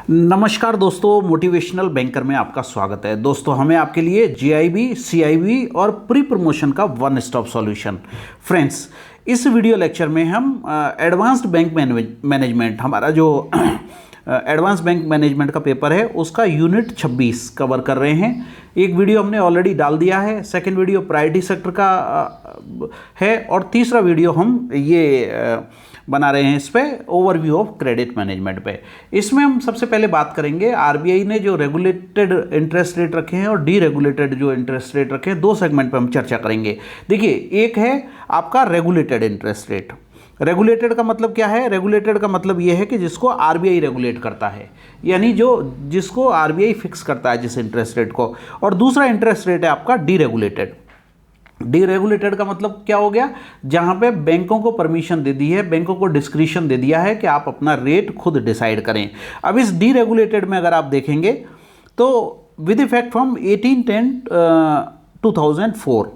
नमस्कार दोस्तों, motivational banker में आपका स्वागत है। दोस्तों, हमें आपके लिए जीआईबी, सीआईबी और प्री प्रमोशन का वन स्टॉप सॉल्यूशन। फ्रेंड्स, इस वीडियो लेक्चर में हम एडवांस्ड बैंक मैनेजमेंट, हमारा जो एडवांस बैंक मैनेजमेंट का पेपर है उसका यूनिट 26 कवर कर रहे हैं। एक वीडियो हमने ऑलरेडी डाल दिया है, सेकंड वीडियो प्रायोरिटी सेक्टर का है और तीसरा वीडियो हम ये बना रहे हैं इस पे ओवरव्यू ऑफ क्रेडिट मैनेजमेंट पे। इसमें हम सबसे पहले बात करेंगे आरबीआई ने जो रेगुलेटेड इंटरेस्ट रेट रखे हैं और डीरेगुलेटेड जो इंटरेस्ट रेट रखे हैं, दो सेगमेंट पे हम चर्चा करेंगे। देखिए, एक है आपका रेगुलेटेड इंटरेस्ट रेट। रेगुलेटेड का मतलब क्या है? रेगुलेटेड का मतलब ये है कि जिसको आरबीआई रेगुलेट करता है, यानी जिसको आरबीआई फिक्स करता है जिस इंटरेस्ट रेट को। और दूसरा इंटरेस्ट रेट है आपका डीरेगुलेटेड। डीरेगुलेटेड का मतलब क्या हो गया? जहां पे बैंकों को परमिशन दे दी है, बैंकों को डिस्क्रिशन दे दिया है कि आप अपना रेट खुद डिसाइड करें। अब इस डीरेगुलेटेड में अगर आप देखेंगे तो विद इफेक्ट फ्रॉम 18/10/2004,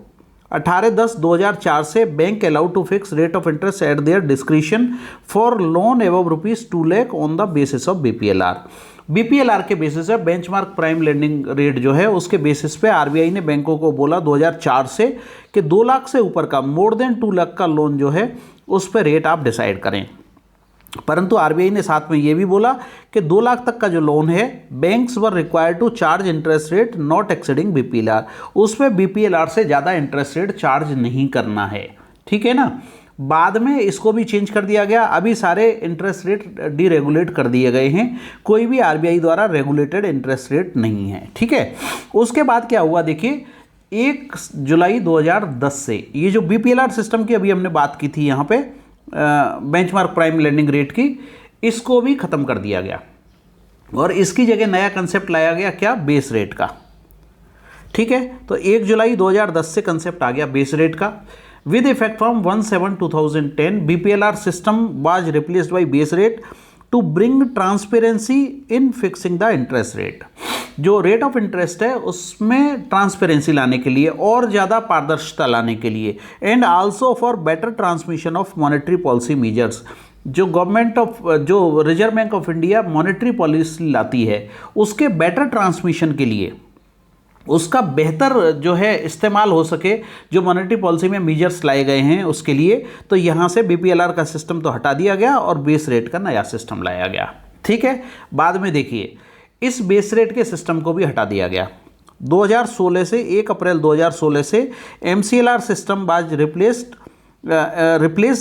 18/10/2004 से bank allowed to fix rate of interest at their discretion for loan above ₹2 lakh on the basis of BPLR. BPLR के बेसिस पे, बेंचमार्क प्राइम लेंडिंग रेट जो है उसके बेसिस पे आरबीआई ने बैंकों को बोला 2004 से कि 2 लाख से ऊपर का, मोर देन 2 लाख का लोन जो है उस पर रेट आप डिसाइड करें। परंतु आरबीआई ने साथ में ये भी बोला कि 2 लाख तक का जो लोन है, banks were required to charge interest rate not exceeding BPLR. उस पर बीपीएलआर से ज़्यादा इंटरेस्ट रेट चार्ज नहीं करना है। ठीक है ना? बाद में इसको भी चेंज कर दिया गया। अभी सारे इंटरेस्ट रेट डीरेगुलेट कर दिए गए हैं, कोई भी आरबीआई द्वारा रेगुलेटेड इंटरेस्ट रेट नहीं है। ठीक है, उसके बाद क्या हुआ? देखिए, 1 जुलाई 2010 से ये जो बीपीएलआर सिस्टम की अभी हमने बात की थी यहाँ पे, बेंचमार्क प्राइम लेंडिंग रेट की, इसको भी ख़त्म कर दिया गया और इसकी जगह नया कंसेप्ट लाया गया। क्या? बेस रेट का। ठीक है, तो 1 जुलाई 2010 से कंसेप्ट आ गया बेस रेट का। With effect from 1/7/2010, BPLR system was replaced by base rate to bring transparency in fixing the interest rate. जो रेट ऑफ इंटरेस्ट है उसमें ट्रांसपेरेंसी लाने के लिए और ज़्यादा पारदर्शिता लाने के लिए, and also for better transmission of monetary policy measures. जो reserve bank of India monetary policy लाती है उसके बेटर ट्रांसमिशन के लिए, उसका बेहतर जो है इस्तेमाल हो सके, जो मॉनेटरी पॉलिसी में मेजर्स लाए गए हैं उसके लिए, तो यहाँ से बीपीएलआर का सिस्टम तो हटा दिया गया और बेस रेट का नया सिस्टम लाया गया। ठीक है, बाद में देखिए इस बेस रेट के सिस्टम को भी हटा दिया गया। 2016 से 1 अप्रैल 2016 से एमसीएलआर सिस्टम बाज replace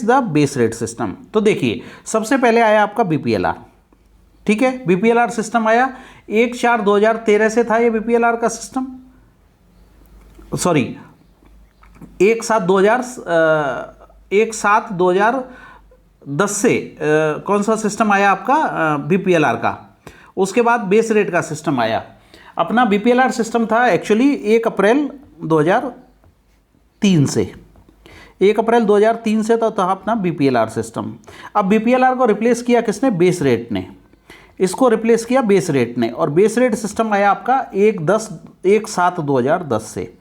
the base rate system. तो देखिए, सबसे पहले आया आपका बीपीएलआर। ठीक है, बीपीएलआर सिस्टम आया 1/4/2013 से था ये बीपीएलआर का सिस्टम। सॉरी, 1/7/2010 से कौन सा सिस्टम आया आपका? बीपीएलआर का। उसके बाद बेस रेट का सिस्टम आया। अपना बीपीएलआर सिस्टम था एक्चुअली 1 अप्रैल 2003 से, 1 अप्रैल 2003 से तो था अपना बीपीएलआर सिस्टम। अब बीपीएलआर को रिप्लेस किया किसने? बेस रेट ने। इसको रिप्लेस किया बेस रेट ने, और बेस रेट सिस्टम आया आपका 1/7/2010 से।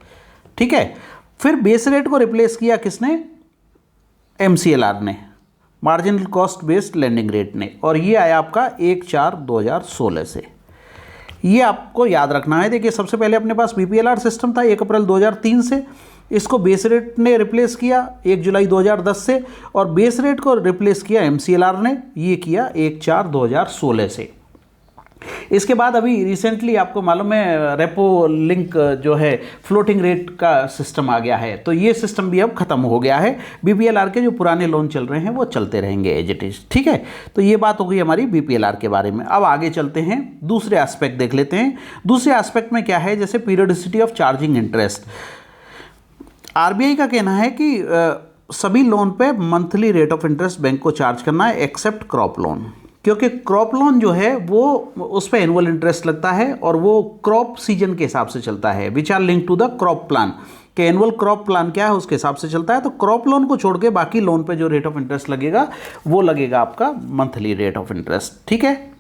ठीक है, फिर बेस रेट को रिप्लेस किया किसने? एमसीएलआर ने, marginal cost based lending rate ने, और ये आया आपका 1/4/2016 से। ये आपको याद रखना है। देखिए, सबसे पहले अपने पास बीपीएलआर सिस्टम था 1 अप्रैल 2003 से, इसको बेस रेट ने रिप्लेस किया 1 जुलाई 2010 से, और बेस रेट को रिप्लेस किया एमसीएलआर ने, ये किया 1/4/2016 से। इसके बाद अभी रिसेंटली आपको मालूम है रेपो लिंक जो है फ्लोटिंग रेट का सिस्टम आ गया है, तो ये सिस्टम भी अब खत्म हो गया है। बीपीएलआर के जो पुराने लोन चल रहे हैं वो चलते रहेंगे एज इट इज। ठीक है, तो ये बात हो गई हमारी बीपीएलआर के बारे में। अब आगे चलते हैं, दूसरे एस्पेक्ट देख लेते हैं। दूसरे एस्पेक्ट में क्या है? जैसे periodicity of charging interest. RBI का कहना है कि सभी लोन पे monthly rate of interest bank को चार्ज करना है एक्सेप्ट क्रॉप लोन, क्योंकि क्रॉप लोन जो है वो उस पर एनुअल इंटरेस्ट लगता है और वो क्रॉप सीजन के हिसाब से चलता है, which are link to the crop plan. कि एनुअल क्रॉप प्लान क्या है उसके हिसाब से चलता है। तो क्रॉप लोन को छोड़ के बाकी लोन पे जो रेट ऑफ इंटरेस्ट लगेगा वो लगेगा आपका मंथली रेट ऑफ इंटरेस्ट। ठीक है,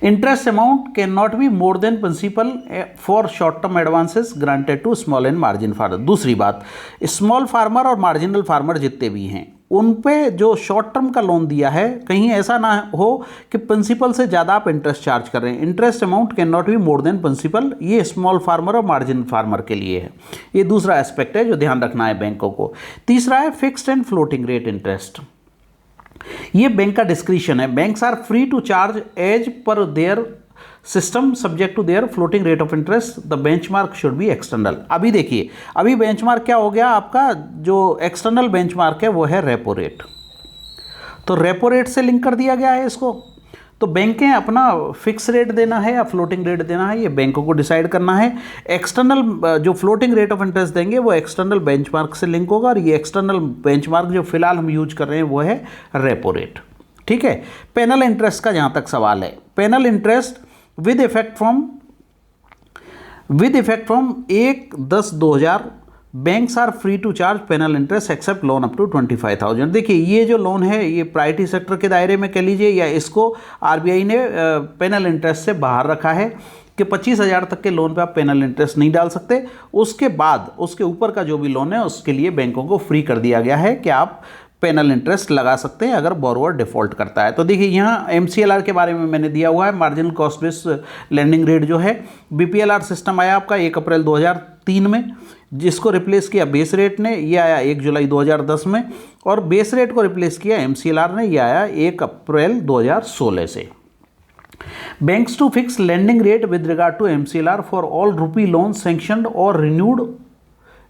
interest amount can not be more than principal for short term advances granted to small and margin farmer. दूसरी बात, स्मॉल फार्मर और मार्जिनल फार्मर जितने भी हैं उन पे जो शॉर्ट टर्म का लोन दिया है, कहीं ऐसा ना हो कि प्रिंसिपल से ज़्यादा आप इंटरेस्ट चार्ज कर रहे हैं। Interest amount can not be more than principal, ये स्मॉल फार्मर और मार्जिन फार्मर के लिए है। ये दूसरा एस्पेक्ट है जो ध्यान रखना है बैंकों को। तीसरा है fixed and floating rate interest. ये बैंक का डिस्क्रिशन है। Banks are free to charge as per their system subject to their floating rate of interest, the benchmark should be external. अभी देखिए, अभी बेंचमार्क क्या हो गया आपका, जो एक्सटर्नल बेंचमार्क है वो है रेपो रेट। तो रेपो रेट से लिंक कर दिया गया है इसको। तो बैंकें अपना फिक्स रेट देना है या फ्लोटिंग रेट देना है, ये बैंकों को डिसाइड करना है। एक्सटर्नल जो फ्लोटिंग रेट ऑफ इंटरेस्ट देंगे वो एक्सटर्नल बेंचमार्क से लिंक होगा, और ये एक्सटर्नल बेंचमार्क जो फिलहाल हम यूज कर रहे हैं वो है रेपो रेट। ठीक है। पेनल इंटरेस्ट का जहाँ तक सवाल है, penal interest with effect from 1/10/2000 banks are free to charge penal interest except loan up to 25,000। देखिए ये जो लोन है ये प्रायोरिटी सेक्टर के दायरे में कह लीजिए, या इसको आरबीआई ने पेनल इंटरेस्ट से बाहर रखा है कि 25,000 तक के लोन पे आप पेनल इंटरेस्ट नहीं डाल सकते। उसके बाद उसके ऊपर का जो भी लोन है उसके लिए बैंकों को फ्री कर दिया गया है कि आप पेनल इंटरेस्ट लगा सकते हैं अगर बोरोवर डिफॉल्ट करता है। तो देखिए यहाँ एमसीएलआर के बारे में मैंने दिया हुआ है, marginal cost base lending rate जो है। बीपीएलआर सिस्टम आया आपका 1 अप्रैल 2003 में, जिसको रिप्लेस किया बेस रेट ने, ये आया 1 जुलाई 2010 में, और बेस रेट को रिप्लेस किया एमसीएलआर ने, ये आया 1 अप्रैल 2016 से। Banks to fix lending rate with regard to MCLR for all rupee loan sanctioned और रिन्यूड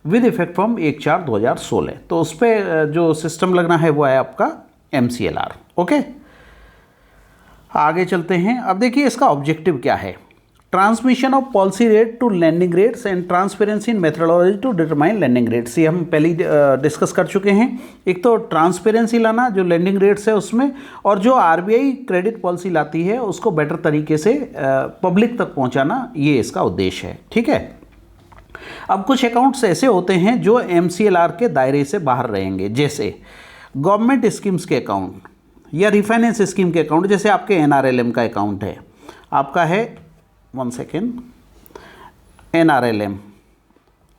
विद इफेक्ट फ्रॉम 1/4/2016। तो उस पर जो सिस्टम लगना है वो है आपका एमसीएलआर। ओके, आगे चलते हैं। अब देखिए इसका ऑब्जेक्टिव क्या है। Transmission of policy rate to lending rates and transparency in methodology to determine lending rates, ये हम पहले ही डिस्कस कर चुके हैं। एक तो ट्रांसपेरेंसी लाना जो लैंडिंग रेट्स है उसमें, और जो आरबीआई क्रेडिट पॉलिसी लाती है उसको बेटर तरीके से पब्लिक तक पहुंचाना, ये इसका उद्देश्य है। ठीक है। अब कुछ अकाउंट्स ऐसे होते हैं जो एमसीएलआर के दायरे से बाहर रहेंगे, जैसे गवर्नमेंट स्कीम्स के अकाउंट या रिफाइनेंस स्कीम के अकाउंट, जैसे आपके एनआरएलएम का अकाउंट है, आपका है 1 सेकेंड एनआरएलएम,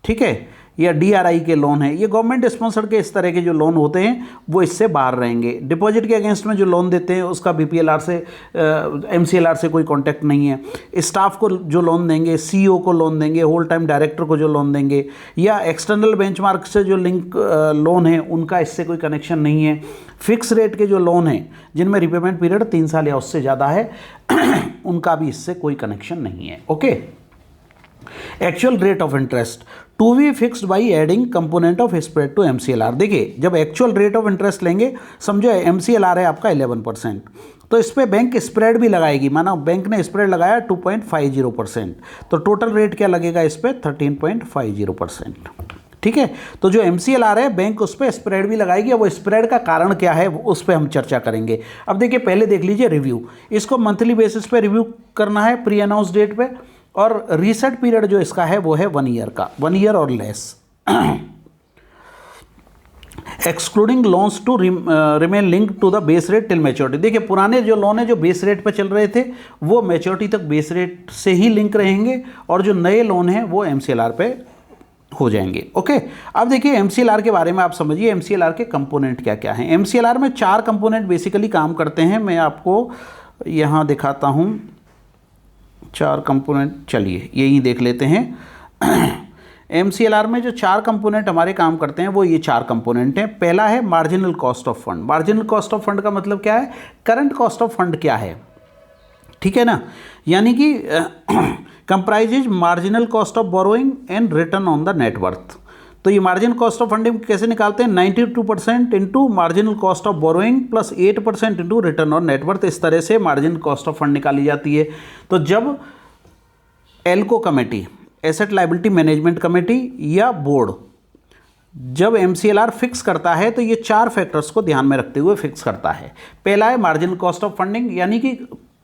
ठीक है, या डीआरआई के लोन है, ये गवर्नमेंट स्पॉन्सर्ड के इस तरह के जो लोन होते हैं वो इससे बाहर रहेंगे। डिपॉजिट के अगेंस्ट में जो लोन देते हैं उसका बीपीएलआर से एमसीएलआर से कोई कांटेक्ट नहीं है। स्टाफ को जो लोन देंगे, सीईओ को लोन देंगे, होल टाइम डायरेक्टर को जो लोन देंगे, या एक्सटर्नल बेंचमार्क से जो लिंक लोन है उनका इससे कोई कनेक्शन नहीं है। फिक्स रेट के जो लोन हैं जिनमें रिपेमेंट पीरियड 3 साल या उससे ज़्यादा है उनका भी इससे कोई कनेक्शन नहीं है। Okay. Actual rate of interest to be fixed by adding component of spread to MCLR. देखिए जब एक्चुअल रेट ऑफ इंटरेस्ट लेंगे, समझो एमसीएलआर है आपका 11%, तो इस पर बैंक स्प्रेड भी लगाएगी। माना बैंक ने स्प्रेड लगाया 2.50%, तो टोटल रेट क्या लगेगा इस पर 13.50%। ठीक है। तो जो एमसीएलआर है बैंक उस पर स्प्रेड भी लगाएगी। अब वो स्प्रेड का कारण क्या है उस पर हम चर्चा करेंगे। अब देखिए पहले देख लीजिए रिव्यू, इसको मंथली बेसिस पे रिव्यू करना है प्री अनाउंस डेट पे, और रीसेट पीरियड जो इसका है वो है 1 ईयर का, 1 ईयर और less. Excluding loans to remain link to the base rate till maturity. देखिए पुराने जो लोन है जो बेस रेट पर चल रहे थे वो मैच्योरिटी तक बेस रेट से ही लिंक रहेंगे, और जो नए लोन हैं वो एमसीएलआर पे हो जाएंगे। ओके। अब देखिए एमसीएलआर के बारे में आप समझिए एमसीएलआर के कंपोनेंट क्या क्या हैं। एमसीएलआर में 4 कंपोनेंट बेसिकली काम करते हैं। मैं आपको यहाँ दिखाता हूँ 4 कंपोनेंट, चलिए यही देख लेते हैं। एमसीएलआर में जो 4 कंपोनेंट हमारे काम करते हैं वो ये 4 कंपोनेंट हैं। पहला है marginal cost of fund. Marginal cost of fund का मतलब क्या है, करंट कॉस्ट ऑफ फंड क्या है, ठीक है ना, यानी कि comprises marginal cost of borrowing and return on the net worth. तो ये मार्जिनल कॉस्ट ऑफ फंडिंग कैसे निकालते हैं, 92% into marginal cost of borrowing plus 8% into return on net worth. इस तरह से मार्जिनल कॉस्ट ऑफ फंड निकाली जाती है। तो जब ALCO committee, asset liability management committee या बोर्ड जब एमसीएलआर फिक्स करता है तो ये 4 फैक्टर्स को ध्यान में रखते हुए फिक्स करता है। पहला है मार्जिनल कॉस्ट ऑफ फंडिंग, यानी कि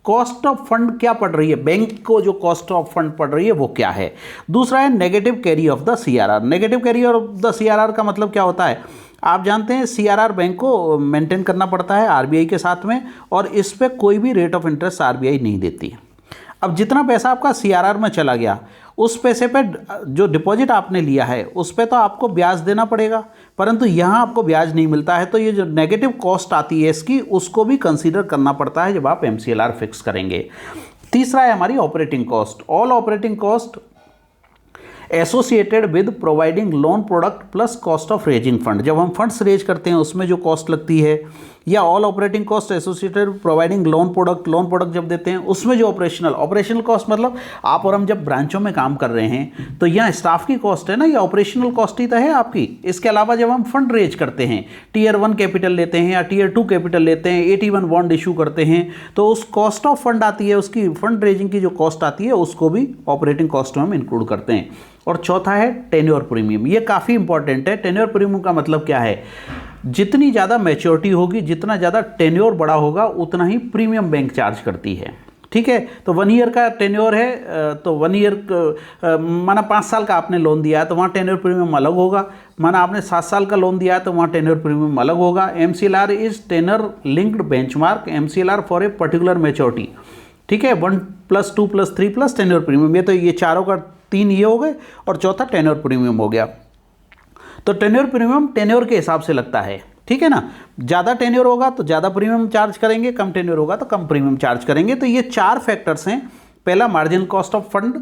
कॉस्ट ऑफ फंड क्या पड़ रही है, बैंक को जो कॉस्ट ऑफ फंड पड़ रही है वो क्या है। दूसरा है negative carry off the CRR. Negative carry off the CRR का मतलब क्या होता है, आप जानते हैं सीआरआर बैंक को मेंटेन करना पड़ता है आरबीआई के साथ में, और इस पे कोई भी रेट ऑफ इंटरेस्ट आरबीआई नहीं देती है। अब जितना पैसा आपका सीआरआर में चला गया, उस पैसे पे जो डिपॉजिट आपने लिया है उस पे तो आपको ब्याज देना पड़ेगा, परंतु यहाँ आपको ब्याज नहीं मिलता है। तो ये जो नेगेटिव कॉस्ट आती है इसकी, उसको भी कंसीडर करना पड़ता है जब आप MCLR फिक्स करेंगे। तीसरा है हमारी operating cost. All operating cost associated with providing loan product plus cost of raising fund. जब हम फंड्स रेज करते हैं उसमें जो कॉस्ट लगती है, या all operating cost associated providing loan product जब देते हैं उसमें जो ऑपरेशनल कॉस्ट, मतलब आप और हम जब ब्रांचों में काम कर रहे हैं तो यहाँ स्टाफ की कॉस्ट है ना, ये ऑपरेशनल कॉस्ट ही तो है आपकी। इसके अलावा जब हम फंड रेज करते हैं, Tier 1 कैपिटल लेते हैं या Tier 2 कैपिटल लेते हैं, AT1 बॉन्ड इशू करते हैं, तो उस कॉस्ट ऑफ फंड आती है, उसकी फंड रेजिंग की जो कॉस्ट आती है उसको भी ऑपरेटिंग कॉस्ट में हम इंक्लूड करते हैं। और चौथा है टेन्योर प्रीमियम। ये काफ़ी इंपॉर्टेंट है। टेन्योर प्रीमियम का मतलब क्या है, जितनी ज़्यादा मैच्योरिटी होगी, जितना ज़्यादा टेन्योर बड़ा होगा, उतना ही प्रीमियम बैंक चार्ज करती है। ठीक है, तो 1 ईयर का टेन्योर है तो 1 ईयर माना 5 साल का आपने लोन दिया है तो वहाँ टेन्योर प्रीमियम अलग होगा। माना आपने 7 साल का लोन दिया है तो वहाँ टेन्योर प्रीमियम अलग होगा। MCLR is tenure linked benchmark, MCLR for a particular maturity. ठीक है, 1 + 2 + 3 + टेन्योर प्रीमियम। ये तो ये चारों का 3 ये हो गए और चौथा टेन्योर प्रीमियम हो गया। तो टेन्योर प्रीमियम टेन्योर के हिसाब से लगता है। ठीक है ना, ज़्यादा टेन्योर होगा तो ज़्यादा प्रीमियम चार्ज करेंगे, कम टेन्योर होगा तो कम प्रीमियम चार्ज करेंगे। तो ये 4 फैक्टर्स हैं। पहला मार्जिनल कॉस्ट ऑफ फंड,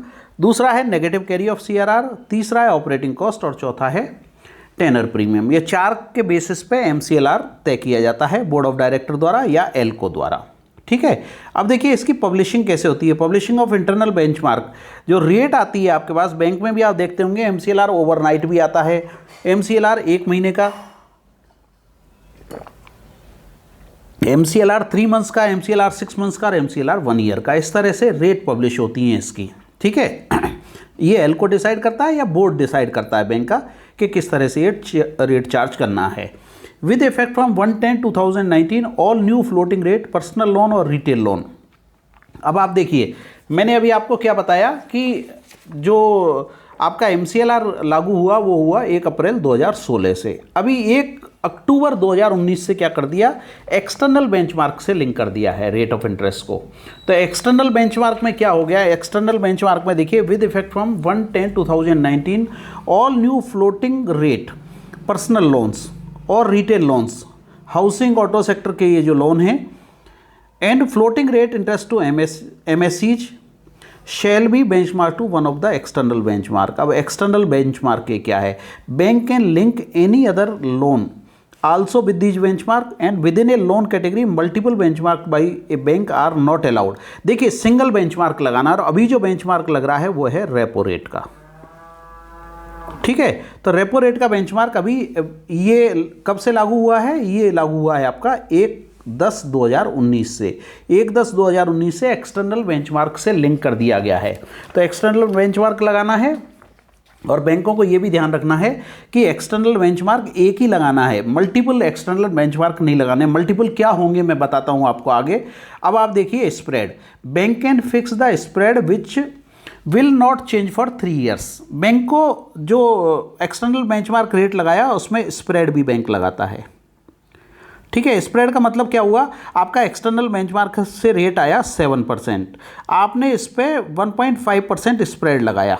दूसरा है नेगेटिव कैरी ऑफ CRR, तीसरा है ऑपरेटिंग कॉस्ट और चौथा है टेन्योर प्रीमियम। ये 4 के बेसिस पे MCLR तय किया जाता है बोर्ड ऑफ डायरेक्टर द्वारा या एल्को द्वारा। ठीक है, अब देखिए इसकी पब्लिशिंग कैसे होती है। पब्लिशिंग ऑफ इंटरनल बेंचमार्क, जो रेट आती है आपके पास बैंक में भी आप देखते होंगे, MCLR ओवरनाइट भी आता है, MCLR 1 महीने का, MCLR 3 मंथ्स का, MCLR 6 मंथ्स का और MCLR 1 ईयर का। इस तरह से रेट पब्लिश होती हैं इसकी। ठीक है, ये एल्को डिसाइड करता है या बोर्ड डिसाइड करता है बैंक का कि किस तरह से ये रेट चार्ज करना है। With effect from 1/10/2019 all new floating rate personal loan और रिटेल लोन। अब आप देखिए, मैंने अभी आपको क्या बताया कि जो आपका MCLR लागू हुआ वो हुआ 1 अप्रैल 2016 से। अभी 1 अक्टूबर 2019 से क्या कर दिया, एक्सटर्नल बेंचमार्क से लिंक कर दिया है रेट ऑफ इंटरेस्ट को। तो एक्सटर्नल बेंचमार्क में क्या हो गया, एक्सटर्नल बेंचमार्क में देखिए with effect from 1/10/2019 all new floating rate personal loans और retail loans, housing auto sector के ये जो लोन हैं, and floating rate interest to MSEs shall be benchmark to one of the external benchmark. अब external benchmark के क्या है, bank can link any other loan also with this benchmark and within a loan category multiple benchmark by a bank are not allowed. देखिए single benchmark लगाना, और अभी जो benchmark लग रहा है वो है रेपो रेट का। ठीक है, तो रेपो रेट का बेंचमार्क अभी ये कब से लागू हुआ है, ये लागू हुआ है आपका 1/10/2019 से। 1/10/2019 से एक्सटर्नल बेंचमार्क से लिंक कर दिया गया है। तो एक्सटर्नल बेंचमार्क लगाना है, और बैंकों को ये भी ध्यान रखना है कि एक्सटर्नल बेंचमार्क एक ही लगाना है, मल्टीपल एक्सटर्नल बेंचमार्क नहीं लगाने। मल्टीपल क्या होंगे मैं बताता हूँ आपको आगे। अब आप देखिए spread, bank can fix the spread which will not change for 3 years. Bank को जो एक्सटर्नल बेंचमार्क रेट लगाया उसमें स्प्रेड भी बैंक लगाता है। ठीक है, स्प्रेड का मतलब क्या हुआ, आपका एक्सटर्नल बेंचमार्क से रेट आया 7%, आपने इस पर 1.5% स्प्रेड लगाया।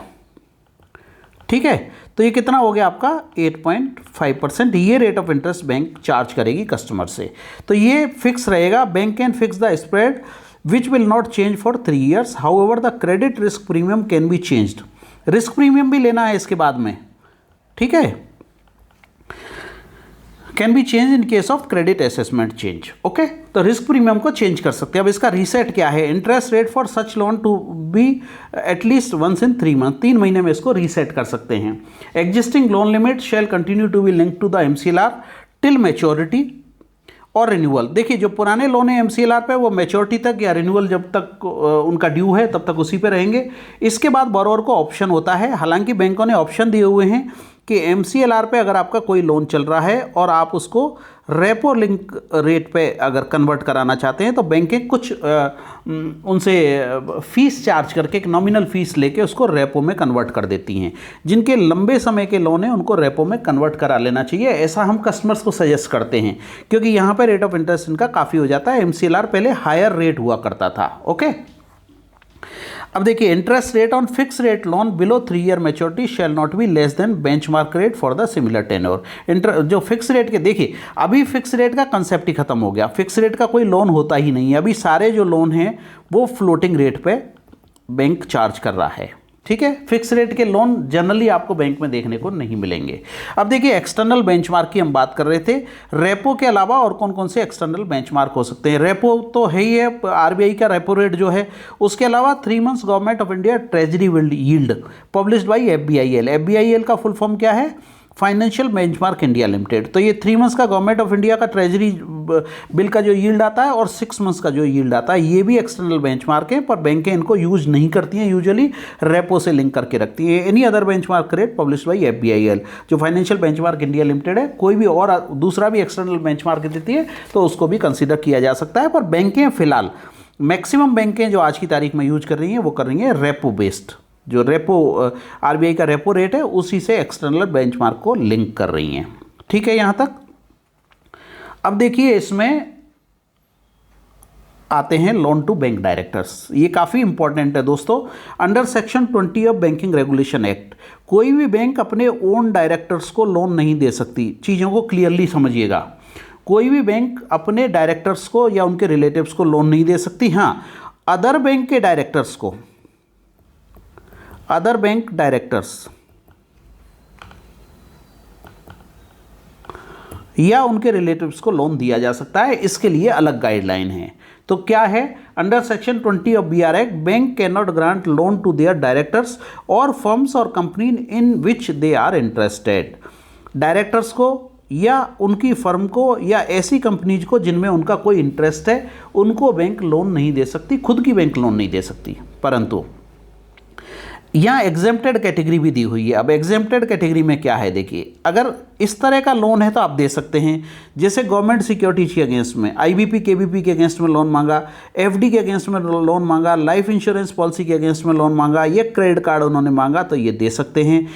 ठीक है, तो ये कितना हो गया आपका 8.5%। ये rate of interest bank charge करेगी कस्टमर से। तो ये फिक्स रहेगा, bank can fix the spread which will not change for 3 years. However, the credit risk premium can be changed. Risk premium भी लेना है इसके बाद में। ठीक है, can be change in case of credit assessment change. Okay, तो risk premium को चेंज कर सकते हैं। अब इसका रीसेट क्या है, interest rate for such loan to be at least once in 3 month, 3 महीने में इसको रीसेट कर सकते हैं। Existing loan limit shall continue to be link to the MCLR till maturity और रिन्यूअल। देखिए जो पुराने लोन है MCLR पे वो मैच्योरिटी तक या रिन्यूअल जब तक उनका ड्यू है तब तक उसी पे रहेंगे। इसके बाद बोरोवर को ऑप्शन होता है, हालांकि बैंकों ने ऑप्शन दिए हुए हैं कि MCLR पे अगर आपका कोई लोन चल रहा है और आप उसको रेपो लिंक रेट पे अगर कन्वर्ट कराना चाहते हैं तो बैंकें कुछ उनसे फ़ीस चार्ज करके एक नॉमिनल फ़ीस लेके उसको रेपो में कन्वर्ट कर देती हैं। जिनके लंबे समय के लोन हैं उनको रेपो में कन्वर्ट करा लेना चाहिए, ऐसा हम कस्टमर्स को सजेस्ट करते हैं, क्योंकि यहाँ पे रेट ऑफ इंटरेस्ट इनका काफ़ी हो जाता है। MCLR पहले हायर रेट हुआ करता था। ओके, अब देखिए, interest rate on fix rate loan below 3 year maturity shall not be less than benchmark rate for the similar tenure. जो फिक्स रेट के, देखिए अभी फिक्स रेट का कंसेप्ट ही खत्म हो गया, फिक्स रेट का कोई लोन होता ही नहीं है, अभी सारे जो लोन हैं वो फ्लोटिंग रेट पे बैंक चार्ज कर रहा है। ठीक है, फिक्स रेट के लोन जनरली आपको बैंक में देखने को नहीं मिलेंगे। अब देखिए, एक्सटर्नल बेंचमार्क की हम बात कर रहे थे। रेपो के अलावा और कौन कौन से एक्सटर्नल बेंचमार्क हो सकते हैं? रेपो तो है ही है, आरबीआई का रेपो रेट जो है। उसके अलावा 3 months government of India treasury yield published by FBIL. FBIL का फुल फॉर्म क्या है? Financial benchmark India limited. तो ये 3 मंथ्स का गवर्नमेंट ऑफ इंडिया का ट्रेजरी बिल का जो यील्ड आता है और 6 मंथ्स का जो यील्ड आता है, ये भी एक्सटर्नल बेंचमार्क है, पर बैंकें इनको यूज नहीं करती हैं, यूजुअली रेपो से लिंक करके रखती हैं। Any other benchmark rate published by FBIL, जो फाइनेंशियल बेंचमार्क इंडिया लिमिटेड है, कोई भी और दूसरा भी एक्सटर्नल बेंचमार्क देती है तो उसको भी कंसिडर किया जा सकता है। पर बैंकें फिलहाल, मैक्सिमम बैंकें जो आज की तारीख में यूज कर रही हैं वो कर रही हैं रेपो बेस्ड, जो रेपो आरबीआई का रेपो रेट है उसी से एक्सटर्नल बेंचमार्क को लिंक कर रही हैं। ठीक है, यहां तक। अब देखिए, इसमें आते हैं लोन टू बैंक डायरेक्टर्स। ये काफ़ी इंपॉर्टेंट है दोस्तों। Under section 20 of banking regulation act, कोई भी बैंक अपने ओन डायरेक्टर्स को लोन नहीं दे सकती। चीज़ों को क्लियरली समझिएगा, कोई भी बैंक अपने डायरेक्टर्स को या उनके रिलेटिव्स को लोन नहीं दे सकती। हाँ, अदर बैंक के डायरेक्टर्स को, अदर बैंक डायरेक्टर्स या उनके रिलेटिव्स को लोन दिया जा सकता है, इसके लिए अलग गाइडलाइन है। तो क्या है? Under section 20 of BR act, bank can not grant loan to their directors और फर्म्स और company in which they are interested. Directors को या उनकी फर्म को या ऐसी कंपनीज को जिनमें उनका कोई इंटरेस्ट है, उनको बैंक लोन नहीं दे सकती, खुद की बैंक लोन नहीं दे सकती। परंतु यहाँ एग्जेम्प्टेड कैटेगरी भी दी हुई है। अब एग्जेम्प्टेड कैटेगरी में क्या है? देखिए, अगर इस तरह का लोन है तो आप दे सकते हैं, जैसे गवर्नमेंट सिक्योरिटीज के अगेंस्ट में, आईबीपी केबीपी के अगेंस्ट में लोन मांगा, एफडी के अगेंस्ट में लोन मांगा, लाइफ इंश्योरेंस पॉलिसी के अगेंस्ट में लोन मांगा, या क्रेडिट कार्ड उन्होंने मांगा, तो ये दे सकते हैं।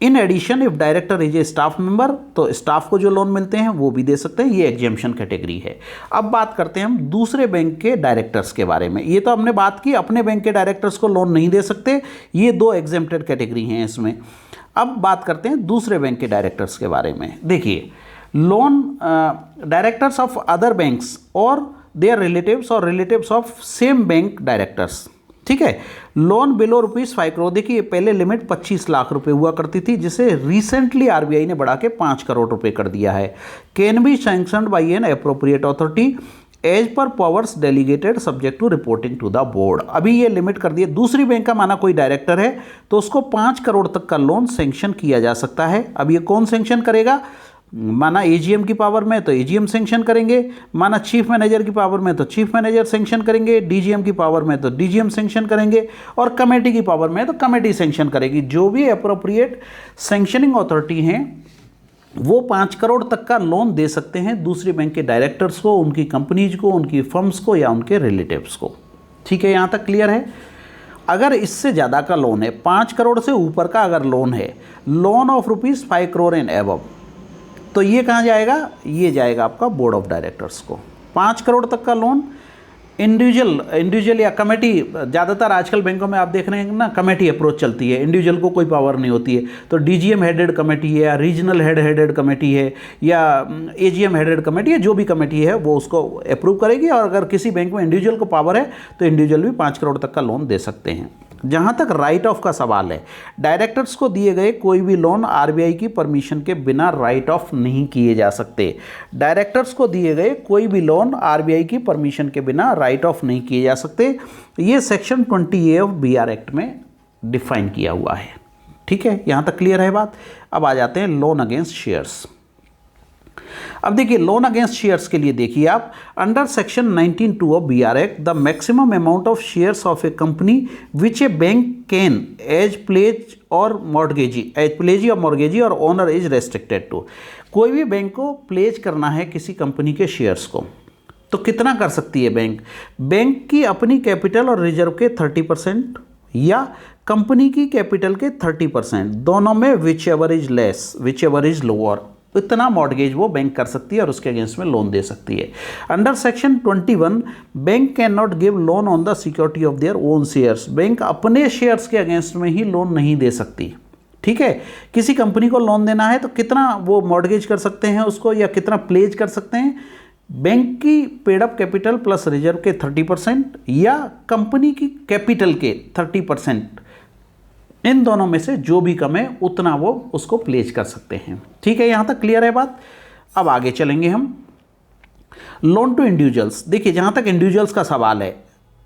In addition if director is a staff member, तो स्टाफ को जो लोन मिलते हैं वो भी दे सकते हैं। ये एग्जेम्पशन कैटेगरी है। अब बात करते हैं हम दूसरे बैंक के डायरेक्टर्स के बारे में। ये तो हमने बात की, अपने बैंक के डायरेक्टर्स को लोन नहीं दे सकते, ये 2 एग्जेम्प्टेड कैटेगरी हैं इसमें। अब बात करते हैं दूसरे बैंक के डायरेक्टर्स के बारे में। देखिए, loan directors of other banks और देयर रिलेटिव्स और relatives of same bank directors. ठीक है, लोन बिलो ₹5 करोड़। देखिए, पहले लिमिट 25 लाख रुपए हुआ करती थी, जिसे रिसेंटली आरबीआई ने बढ़ा के 5 करोड़ रुपए कर दिया है। Can be sanctioned by an appropriate authority as per powers delegated subject to reporting to the board. अभी ये लिमिट कर दी है। दूसरी बैंक का माना कोई डायरेक्टर है तो उसको 5 करोड़ तक का लोन सैंक्शन किया जा सकता है। अब ये कौन सैंक्शन करेगा? माना एजीएम की पावर में तो एजीएम सैंक्शन करेंगे, माना चीफ मैनेजर की पावर में तो चीफ मैनेजर सैंक्शन करेंगे, डीजीएम की पावर में तो डीजीएम सैंक्शन करेंगे, और कमेटी की पावर में तो कमेटी सैंक्शन करेगी। जो भी अप्रोप्रिएट सैंक्शनिंग अथॉरिटी हैं वो 5 करोड़ तक का लोन दे सकते हैं दूसरे बैंक के डायरेक्टर्स को, उनकी कंपनीज को, उनकी फर्म्स को या उनके रिलेटिव्स को। ठीक है, यहाँ तक क्लियर है। अगर इससे ज़्यादा का लोन है, 5 करोड़ से ऊपर का अगर लोन है, loan of ₹5 crore and above, तो ये कहाँ जाएगा? ये जाएगा आपका बोर्ड ऑफ डायरेक्टर्स को। 5 करोड़ तक का लोन इंडिविजुअल या कमेटी, ज़्यादातर आजकल बैंकों में आप देख रहे हैं ना, कमेटी अप्रोच चलती है, इंडिविजुअल को कोई पावर नहीं होती है। तो डीजीएम हेडेड कमेटी है या रीजनल हेडेड कमेटी है या एजीएम हेडेड कमेटी है, जो भी कमेटी है वो उसको अप्रूव करेगी। और अगर किसी बैंक में इंडिविजुअल को पावर है तो इंडिविजुअल भी 5 करोड़ तक का लोन दे सकते हैं। जहाँ तक राइट ऑफ का सवाल है, डायरेक्टर्स को दिए गए कोई भी लोन आरबीआई की परमिशन के बिना राइट ऑफ नहीं किए जा सकते। डायरेक्टर्स को दिए गए कोई भी लोन आरबीआई की परमिशन के बिना राइट ऑफ नहीं किए जा सकते। ये section 20A of BR act में डिफाइन किया हुआ है। ठीक है, यहाँ तक क्लियर है बात। अब आ जाते हैं लोन अगेंस्ट शेयर्स। अब देखिए, लोन अगेंस्ट शेयर्स के लिए देखिए आप, under section 19(2) of BR act, the maximum amount of shares of a company which a bank can as pledge और मॉर्गेजी और ओनर इज रेस्ट्रिक्टेड टू। कोई भी बैंक को प्लेज करना है किसी कंपनी के शेयर्स को, तो कितना कर सकती है बैंक? बैंक की अपनी कैपिटल और रिजर्व के 30% या कंपनी की कैपिटल के 30%, दोनों में which ever is less, which ever is lower. इतना मॉर्गेज वो बैंक कर सकती है और उसके अगेंस्ट में लोन दे सकती है। Under section 21 bank can not give loan on the security of their own shares. Bank अपने शेयर्स के अगेंस्ट में ही लोन नहीं दे सकती। ठीक है, किसी कंपनी को लोन देना है तो कितना वो मॉर्गेज कर सकते हैं उसको, या कितना प्लेज कर सकते हैं? बैंक की paid up capital plus reserve के 30% या कंपनी की कैपिटल के 30%, इन दोनों में से जो भी कम है उतना वो उसको प्लेज कर सकते हैं। ठीक है, यहां तक क्लियर है बात। अब आगे चलेंगे हम। Loan to individuals. देखिए, जहां तक इंडिविजुअल्स का सवाल है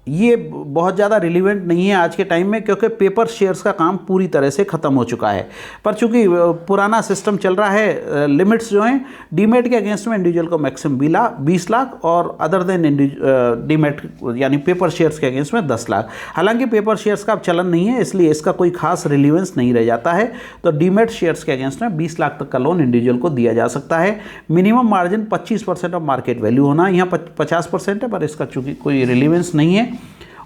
ये बहुत ज़्यादा रिलीवेंट नहीं है आज के टाइम में, क्योंकि पेपर शेयर्स का काम पूरी तरह से ख़त्म हो चुका है। पर चूंकि पुराना सिस्टम चल रहा है, लिमिट्स जो हैं डीमेट के अगेंस्ट में इंडिविजुअल को मैक्सिमम 20 लाख और अदर देन डीमेट यानी पेपर शेयर्स के अगेंस्ट में 10 लाख। हालांकि पेपर शेयर्स का अब चलन नहीं है, इसलिए इसका कोई खास रिलीवेंस नहीं रह जाता है। तो डीमेट शेयर्स के अगेंस्ट में 20 लाख तक का लोन इंडिविजुअल को दिया जा सकता है। Minimum margin 25% of market value होना, यहाँ 50% है, पर इसका चूंकि कोई रिलीवेंस नहीं है।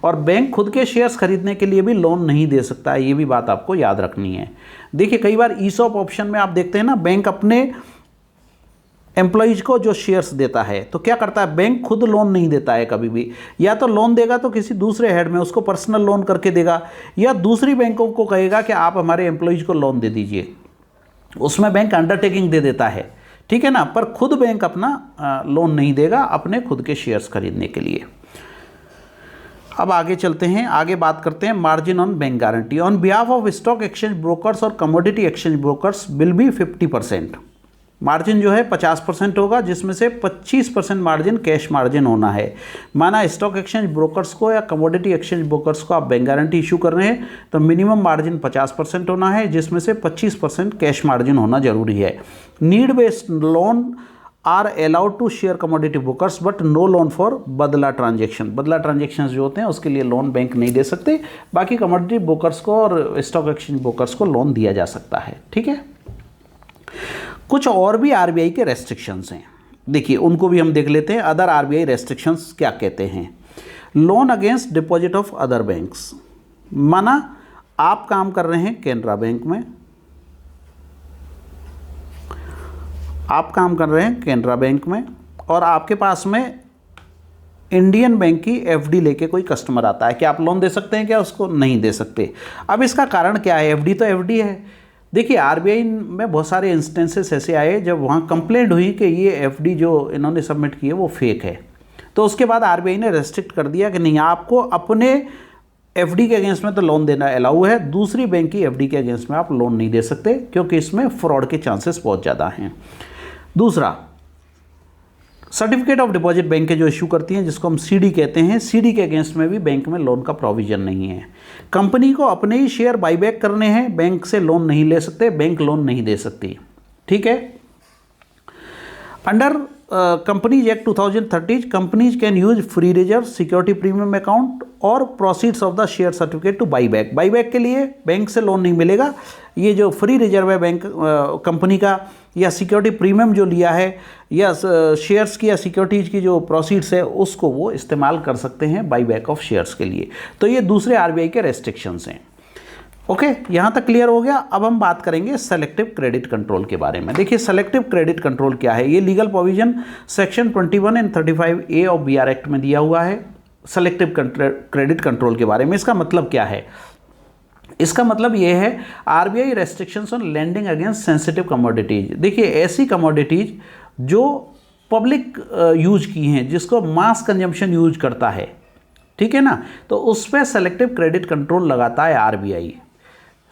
और बैंक खुद के शेयर्स खरीदने के लिए भी लोन नहीं दे सकता है, ये भी बात आपको याद रखनी है। देखिए, कई बार ईसॉप ऑप्शन में आप देखते हैं ना, बैंक अपने एम्प्लॉइज को जो शेयर्स देता है तो क्या करता है, बैंक खुद लोन नहीं देता है कभी भी। या तो लोन देगा तो किसी दूसरे हेड में उसको पर्सनल लोन करके देगा, या दूसरी बैंकों को कहेगा कि आप हमारे एम्प्लॉइज को लोन दे दीजिए, उसमें बैंक अंडरटेकिंग दे देता है। ठीक है ना, पर खुद बैंक अपना लोन नहीं देगा अपने खुद के शेयर्स खरीदने के लिए। अब आगे चलते हैं, आगे बात करते हैं margin on bank guarantee. On behalf of stock exchange brokers और commodity exchange brokers will be 50%। Margin जो है 50% होगा, जिसमें से 25% मार्जिन कैश मार्जिन होना है। माना स्टॉक एक्सचेंज ब्रोकर्स को या कमोडिटी एक्सचेंज ब्रोकर्स को आप बैंक गारंटी इशू कर रहे हैं तो मिनिमम मार्जिन 50% होना है, जिसमें से 25% कैश मार्जिन होना जरूरी है। Need based loan are allowed to share commodity brokers but no loan for बदला ट्रांजेक्शन। बदला ट्रांजेक्शन जो होते हैं उसके लिए लोन बैंक नहीं दे सकते, बाकी कमोडिटी ब्रोकर्स को और स्टॉक एक्सचेंज ब्रोकर्स को लोन दिया जा सकता है। ठीक है, कुछ और भी आरबीआई के रेस्ट्रिक्शंस हैं, देखिए उनको भी हम देख लेते हैं। अदर आरबीआई रेस्ट्रिक्शंस क्या कहते हैं? Loan against deposit of other banks. माना आप काम कर रहे हैं कैनरा बैंक में, आप काम कर रहे हैं कैनरा बैंक में और आपके पास में इंडियन बैंक की एफडी लेके कोई कस्टमर आता है, क्या आप लोन दे सकते हैं? क्या उसको नहीं दे सकते। अब इसका कारण क्या है? एफडी तो एफडी है। देखिए, आरबीआई में बहुत सारे इंस्टेंसेस ऐसे आए जब वहाँ कंप्लेंट हुई कि ये एफडी जो इन्होंने सबमिट की है वो फेक है, तो उसके बाद आरबीआई ने रेस्ट्रिक्ट कर दिया कि नहीं, आपको अपने एफडी के अगेंस्ट में तो लोन देना अलाउ है, दूसरी बैंक की एफडी के अगेंस्ट में आप लोन नहीं दे सकते, क्योंकि इसमें फ्रॉड के चांसेस बहुत ज़्यादा हैं। दूसरा, सर्टिफिकेट ऑफ डिपॉजिट बैंक जो इशू करती हैं, जिसको हम सीडी कहते हैं, सीडी के अगेंस्ट में भी बैंक में लोन का प्रोविजन नहीं है। कंपनी को अपने ही शेयर बाईबैक करने हैं, बैंक से लोन नहीं ले सकते, बैंक लोन नहीं दे सकती। ठीक है, under companies act 2030 companies can use free reserve, security premium account और proceeds of the share certificate to buyback. Buyback के लिए बैंक से लोन नहीं मिलेगा। ये जो फ्री रिजर्व है बैंक कंपनी का, या सिक्योरिटी प्रीमियम जो लिया है, या शेयर्स की या सिक्योरिटीज की जो प्रोसीड्स है, उसको वो इस्तेमाल कर सकते हैं बाईबैक ऑफ शेयर्स के लिए। तो ये दूसरे आरबीआई के रेस्ट्रिक्शंस हैं। ओके, यहाँ तक क्लियर हो गया। अब हम बात करेंगे सेलेक्टिव क्रेडिट कंट्रोल के बारे में। देखिए, सेलेक्टिव क्रेडिट कंट्रोल क्या है? ये legal provision section 21 and 35A of BR act में दिया हुआ है सेलेक्टिव क्रेडिट कंट्रोल के बारे में। इसका मतलब क्या है? इसका मतलब ये है RBI restrictions on lending against sensitive commodities. देखिए, ऐसी कमोडिटीज जो पब्लिक यूज की हैं, जिसको मास कंजम्पशन यूज करता है, ठीक है ना, तो उस पर सेलेक्टिव क्रेडिट कंट्रोल लगाता है आरबीआई।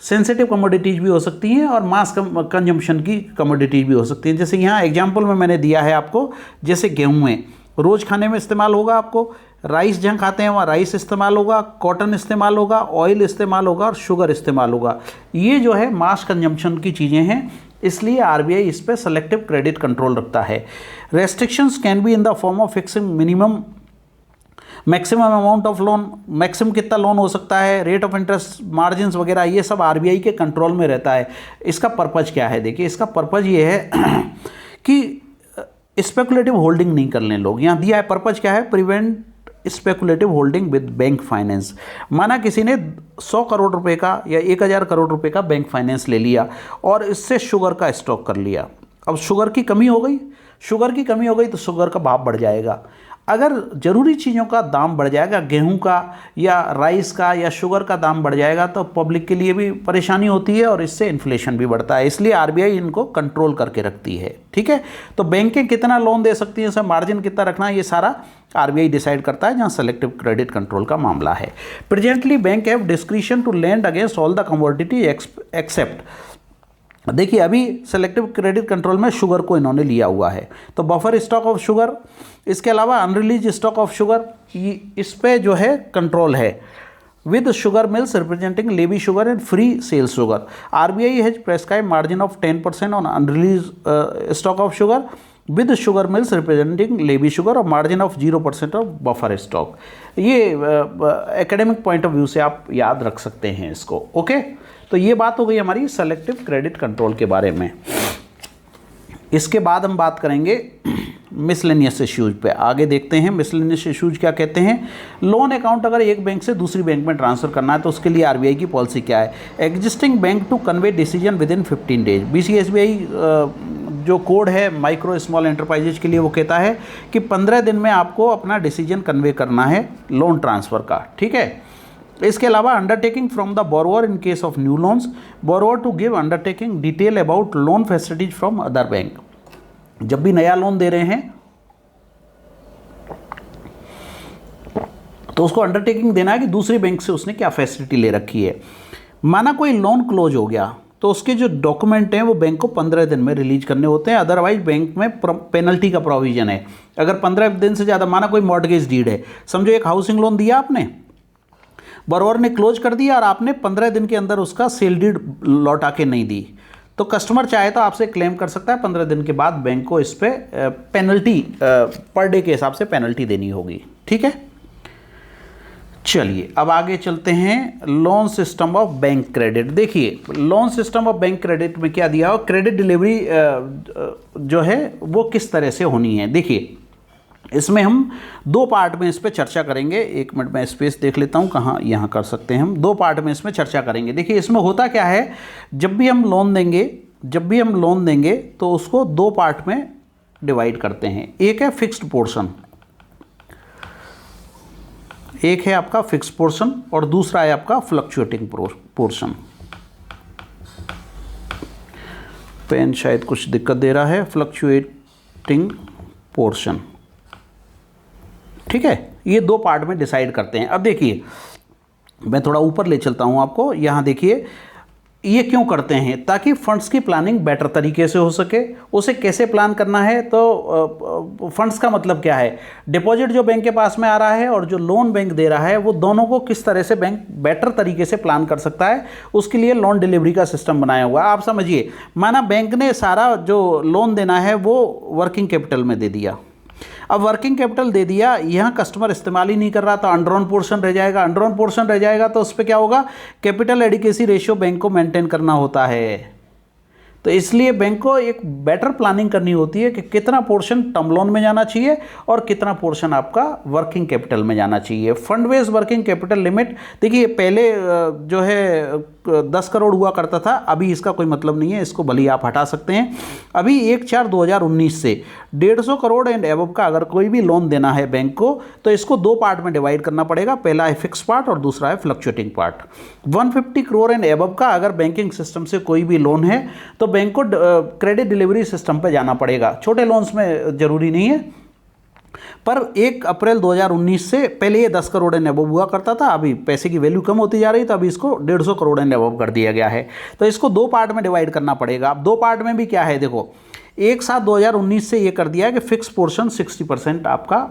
सेंसिटिव कमोडिटीज भी हो सकती हैं और मास कंजम्पशन की कमोडिटीज भी हो सकती हैं। जैसे यहाँ एग्जांपल में मैंने दिया है आपको, जैसे गेहूँ है, रोज़ खाने में इस्तेमाल होगा आपको, राइस जहाँ खाते हैं वहाँ राइस इस्तेमाल होगा, कॉटन इस्तेमाल होगा, ऑयल इस्तेमाल होगा और शुगर इस्तेमाल होगा। ये जो है मास कंजम्पशन की चीज़ें हैं, इसलिए आरबीआई इस पर सेलेक्टिव क्रेडिट कंट्रोल रखता है। Restrictions can be in the form of fixing minimum maximum amount of loan, maximum कितना लोन हो सकता है, रेट ऑफ इंटरेस्ट, मार्जिन्स वगैरह, ये सब आरबीआई के कंट्रोल में रहता है। इसका पर्पज़ क्या है? देखिए, इसका पर्पज़ ये है कि स्पेकुलेटिव होल्डिंग नहीं कर लें लोग। यहाँ दिया है पर्पज़ क्या है? Prevent speculative holding with bank finance. माना किसी ने 100 करोड़ रुपए का या 1000 करोड़ रुपए का बैंक फाइनेंस ले लिया और इससे शुगर का स्टॉक कर लिया, अब शुगर की कमी हो गई, शुगर की कमी हो गई तो शुगर का भाव बढ़ जाएगा। अगर ज़रूरी चीज़ों का दाम बढ़ जाएगा, गेहूं का या राइस का या शुगर का दाम बढ़ जाएगा, तो पब्लिक के लिए भी परेशानी होती है और इससे इन्फ्लेशन भी बढ़ता है। इसलिए आरबीआई इनको कंट्रोल करके रखती है। ठीक है, तो बैंकें कितना लोन दे सकती हैं, उसमें मार्जिन कितना रखना है, ये सारा आरबीआई डिसाइड करता है, जहां सेलेक्टिव क्रेडिट कंट्रोल का मामला है। Presently bank have discretion to lend against all the commodity except, देखिए अभी सेलेक्टिव क्रेडिट कंट्रोल में शुगर को इन्होंने लिया हुआ है, तो बफर स्टॉक ऑफ शुगर, इसके अलावा अनरिलीज स्टॉक ऑफ शुगर, इस पे जो है कंट्रोल है। With sugar mills representing levy sugar and free sale sugar, RBI has prescribe margin of 10% on unreleased stock of sugar with sugar mills representing levy sugar और margin of 0% of buffer stock. ये academic point of view से आप याद रख सकते हैं इसको। Okay, तो ये बात हो गई हमारी सेलेक्टिव क्रेडिट कंट्रोल के बारे में। इसके बाद हम बात करेंगे मिसलेनियस इश्यूज पे। आगे देखते हैं मिसलेनियस इश्यूज क्या कहते हैं। लोन अकाउंट अगर एक बैंक से दूसरी बैंक में ट्रांसफर करना है तो उसके लिए आरबीआई की पॉलिसी क्या है। Existing bank to convey decision within 15 days. BCSBI जो कोड है माइक्रो स्मॉल एंटरप्राइजेज के लिए, वो कहता है कि 15 दिन में आपको अपना डिसीजन कन्वे करना है लोन ट्रांसफ़र का। ठीक है, इसके अलावा undertaking from the borrower in case of new loans, borrower to give undertaking detail about loan facilities from other bank. जब भी नया लोन दे रहे हैं तो उसको अंडरटेकिंग देना है कि दूसरे बैंक से उसने क्या फैसिलिटी ले रखी है। माना कोई लोन क्लोज हो गया तो उसके जो डॉक्यूमेंट हैं वो बैंक को 15 दिन में रिलीज करने होते हैं, अदरवाइज बैंक में पेनल्टी का प्रोविजन है। अगर 15 दिन से ज़्यादा, माना कोई मॉर्टगेज डीड है, समझो एक हाउसिंग लोन दिया आपने, बोरोवर ने क्लोज कर दिया और आपने 15 दिन के अंदर उसका सेल डीड लौटा के नहीं दी, तो कस्टमर चाहे तो आपसे क्लेम कर सकता है। 15 दिन के बाद बैंक को इस पे पेनल्टी पर डे के हिसाब से पेनल्टी देनी होगी। ठीक है, चलिए अब आगे चलते हैं। Loan system of bank credit. देखिए loan system of bank credit में क्या दिया हो, क्रेडिट डिलीवरी जो है वो किस तरह से होनी है। देखिए इसमें हम दो पार्ट में इस पर चर्चा करेंगे। एक मिनट में स्पेस देख लेता हूँ कहाँ, यहाँ कर सकते हैं हम। दो पार्ट में इसमें चर्चा करेंगे। देखिए इसमें होता क्या है, जब भी हम लोन देंगे तो उसको दो पार्ट में डिवाइड करते हैं। एक है फिक्स्ड पोर्शन, एक है आपका फिक्स्ड पोर्शन और दूसरा है आपका फ्लक्चुएटिंग पोर्शन। पेन शायद कुछ दिक्कत दे रहा है। फ्लक्चुएटिंग पोर्शन, ठीक है, ये दो पार्ट में डिसाइड करते हैं। अब देखिए मैं थोड़ा ऊपर ले चलता हूँ आपको। यहाँ देखिए ये क्यों करते हैं, ताकि फंड्स की प्लानिंग बेटर तरीके से हो सके। उसे कैसे प्लान करना है, तो फंड्स का मतलब क्या है, डिपॉजिट जो बैंक के पास में आ रहा है और जो लोन बैंक दे रहा है, वो दोनों को किस तरह से बैंक बेटर तरीके से प्लान कर सकता है, उसके लिए लोन डिलीवरी का सिस्टम बनाया हुआ है। आप समझिए, माना बैंक ने सारा जो लोन देना है वो वर्किंग कैपिटल में दे दिया। अब वर्किंग कैपिटल दे दिया, यहाँ कस्टमर इस्तेमाल ही नहीं कर रहा, तो अनड्रॉन पोर्शन रह जाएगा। अनड्रॉन पोर्शन रह जाएगा तो उस पर क्या होगा, कैपिटल एडिक्वेसी रेशियो बैंक को मेंटेन करना होता है। तो इसलिए बैंक को एक बेटर प्लानिंग करनी होती है कि कितना पोर्शन टर्म लोन में जाना चाहिए और कितना पोर्शन आपका वर्किंग कैपिटल में जाना चाहिए। Fund based working capital limit, देखिए पहले जो है 10 करोड़ हुआ करता था, अभी इसका कोई मतलब नहीं है, इसको भले ही आप हटा सकते हैं। अभी 1/4/2019 से 150 करोड़ एंड एबव का अगर कोई भी लोन देना है बैंक को, तो इसको दो पार्ट में डिवाइड करना पड़ेगा। पहला है फिक्स पार्ट और दूसरा है fluctuating part. 150 crore and above का अगर बैंकिंग सिस्टम से कोई भी लोन है तो बैंक को क्रेडिट डिलीवरी सिस्टम पर जाना पड़ेगा। छोटे लोन्स में जरूरी नहीं है, पर 1 अप्रैल 2019 से पहले ये 10 करोड़ एंड अबव हुआ करता था, अभी पैसे की वैल्यू कम होती जा रही है, तो अभी इसको 150 करोड़ एंड अबव कर दिया गया है। तो इसको दो पार्ट में डिवाइड करना पड़ेगा। अब दो पार्ट में भी क्या है, देखो 1/7/2019 से ये कर दिया है कि फिक्स पोर्शन 60% आपका